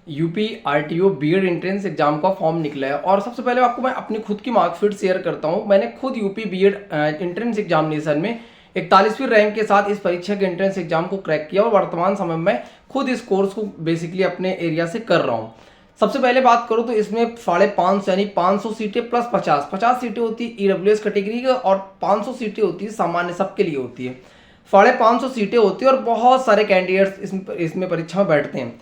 UP RTO BEd entrance exam का form निकला है और सबसे पहले आपको मैं अपनी खुद की मार्कशीट शेयर करता हूं। मैंने खुद यूपी बीएड एंट्रेंस एग्जामिनेशन में 41वीं रैंक के साथ इस परीक्षा के एंट्रेंस एग्जाम को क्रैक किया और वर्तमान समय में खुद इस कोर्स को बेसिकली अपने एरिया से कर रहा हूं। सबसे पहले बात करूं तो इसमें 550 यानी 500 सीटें प्लस 50 सीटें होती है ईडब्ल्यूएस कैटेगरी की और 500 सीटें होती है सामान्य सबके लिए होती है। 550 सीटें होती है और बहुत सारे कैंडिडेट्स इसमें परीक्षा में बैठते हैं।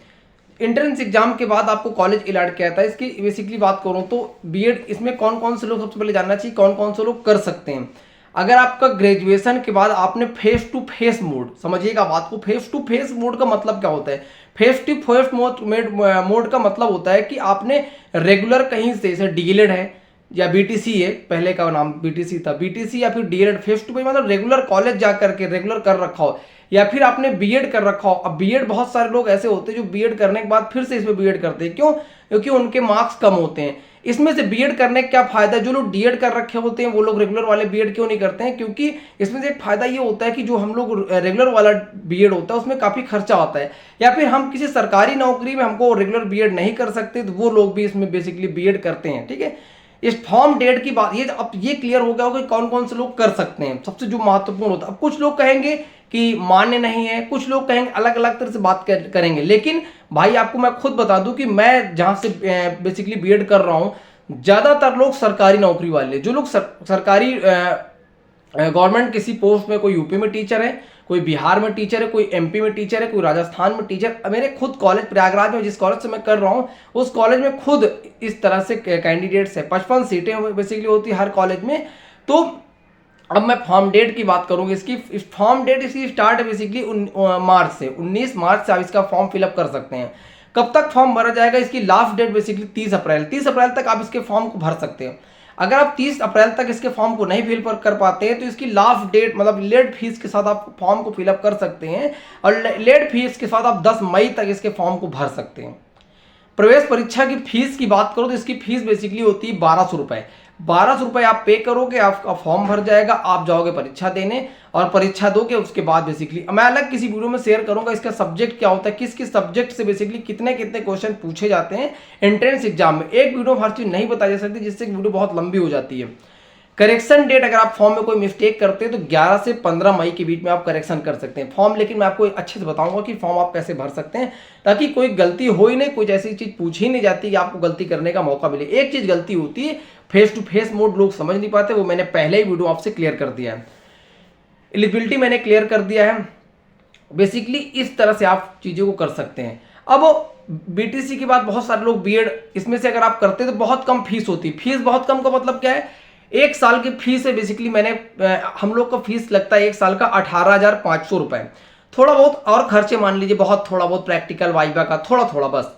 एंट्रेंस एग्जाम के बाद आपको कॉलेज अलॉट किया जाता है। इसकी बेसिकली बात करूं तो बीएड इसमें कौन कौन से लोग, सबसे पहले जानना चाहिए कौन कौन से लोग कर सकते हैं। अगर आपका ग्रेजुएशन के बाद आपने फेस टू फेस मोड, समझिएगा बात को, फेस टू फेस मोड का मतलब क्या होता है? फेस टू फेस मोड का मतलब होता है कि आपने रेगुलर कहीं से, जैसे डीएलएड है या बीटीसी है, पहले का नाम बीटीसी था, बीटीसी या फिर डीएलएड, फेस टू फेस मतलब रेगुलर कॉलेज जा करके रेगुलर कर रखा हो, या फिर आपने बीएड कर रखा हो। अब बीएड बहुत सारे लोग ऐसे होते हैं जो बीएड करने के बाद फिर से इसमें बीएड करते हैं। क्यों? क्योंकि उनके मार्क्स कम होते हैं। इसमें से बीएड करने का क्या फायदा है? जो लोग डीएड कर रखे होते हैं वो लोग रेगुलर वाले बीएड क्यों नहीं करते हैं? क्योंकि इसमें से एक फायदा ये होता है कि जो हम लोग रेगुलर वाला बीएड होता है उसमें काफी खर्चा होता है, या फिर हम किसी सरकारी नौकरी में हमको रेगुलर बीएड नहीं कर सकते तो वो लोग भी इसमें बेसिकली बीएड करते हैं। ठीक है, इस फॉर्म डेट की बात, ये अब ये क्लियर हो गया होगा कि कौन कौन से लोग कर सकते हैं। सबसे जो महत्वपूर्ण होता है, अब कुछ लोग कहेंगे कि मान्य नहीं है, कुछ लोग कहेंगे अलग अलग तरह से बात करेंगे, लेकिन भाई आपको मैं खुद बता दूं कि मैं जहां से बेसिकली बीएड कर रहा हूं, ज्यादातर लोग सरकारी नौकरी वाले, जो लोग सरकारी गवर्नमेंट किसी पोस्ट में, कोई यूपी में टीचर है, कोई बिहार में टीचर है, कोई एमपी में टीचर है, कोई राजस्थान में टीचर। मेरे खुद कॉलेज प्रयागराज में, जिस कॉलेज से मैं कर रहा हूँ, उस कॉलेज में खुद इस तरह से कैंडिडेट्स है। 55 सीटें बेसिकली होती है हर कॉलेज में। तो अब मैं फॉर्म डेट की बात करूंगी। इसकी फॉर्म डेट इसकी स्टार्ट है बेसिकली मार्च से, 19 मार्च से आप इसका फॉर्म फिलअप कर सकते हैं। कब तक फॉर्म भरा जाएगा? इसकी लास्ट डेट बेसिकली 30 अप्रैल तक आप इसके फॉर्म को भर सकते हैं। अगर आप 30 अप्रैल तक इसके फॉर्म को नहीं फिल कर पाते हैं तो इसकी लास्ट डेट, मतलब लेट फीस के साथ आप फॉर्म को फिलअप कर सकते हैं, और लेट फीस के साथ आप 10 मई तक इसके फॉर्म को भर सकते हैं। प्रवेश परीक्षा की फीस की बात करो तो इसकी फीस बेसिकली होती है 1200 रुपए। 1200 रुपए आप पे करोगे, आपका फॉर्म भर जाएगा, आप जाओगे परीक्षा देने और परीक्षा दोगे। उसके बाद बेसिकली मैं अलग किसी वीडियो में शेयर करूंगा इसका सब्जेक्ट क्या होता है, किस किस सब्जेक्ट से बेसिकली कितने कितने क्वेश्चन पूछे जाते हैं एंट्रेंस एग्जाम में। एक वीडियो में हर चीज नहीं बताई जा सकती, जिससे वीडियो बहुत लंबी हो जाती है। करेक्शन डेट, अगर आप फॉर्म में कोई मिस्टेक करते हैं तो 11 से 15 मई के बीच में आप करेक्शन कर सकते हैं फॉर्म। लेकिन मैं आपको अच्छे से बताऊंगा कि फॉर्म आप कैसे भर सकते हैं ताकि कोई गलती हो ही नहीं, कुछ ऐसी चीज पूछी नहीं जाती कि आपको गलती करने का मौका मिले। एक चीज गलती होती है, फेस टू फेस मोड लोग समझ नहीं पाते, वो मैंने पहले ही वीडियो आपसे क्लियर कर दिया है। एलिजिबिलिटी मैंने क्लियर कर दिया है। बेसिकली इस तरह से आप चीजों को कर सकते हैं। अब बीटीसी के बाद बहुत सारे लोग बीएड, इसमें से अगर आप करते हैं तो बहुत कम फीस होती है। फीस बहुत कम का मतलब क्या है? एक साल की फीस है बेसिकली, हम लोग का फीस लगता है एक साल का 18,500 रुपए। थोड़ा बहुत और खर्चे मान लीजिए, बहुत थोड़ा बहुत प्रैक्टिकल वाइवा का थोड़ा थोड़ा, बस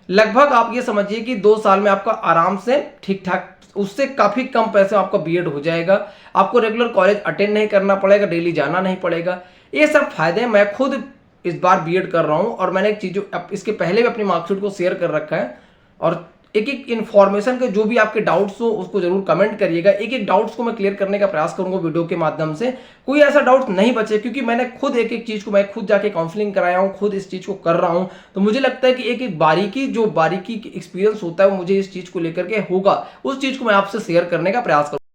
लगभग आप ये समझिए कि 2 साल में आपका आराम से ठीक ठाक, उससे काफी कम पैसे में आपका बीएड हो जाएगा। आपको रेगुलर कॉलेज अटेंड नहीं करना पड़ेगा, डेली जाना नहीं पड़ेगा। ये सब फायदे हैं। मैं खुद इस बार बीएड कर रहा हूं और मैंने एक चीज इसके पहले भी अपनी मार्कशीट को शेयर कर रखा है। और एक एक इन्फॉर्मेशन के जो भी आपके डाउट्स हो उसको जरूर कमेंट करिएगा। एक एक डाउट्स को मैं क्लियर करने का प्रयास करूंगा वीडियो के माध्यम से, कोई ऐसा डाउट नहीं बचे, क्योंकि मैंने खुद एक एक चीज को, मैं खुद जाके काउंसलिंग कराया हूं, खुद इस चीज को कर रहा हूं। तो मुझे लगता है कि एक एक बारीकी एक्सपीरियंस होता है वो मुझे इस चीज को लेकर के होगा, उस चीज को मैं आपसे शेयर करने का प्रयास करूंगा।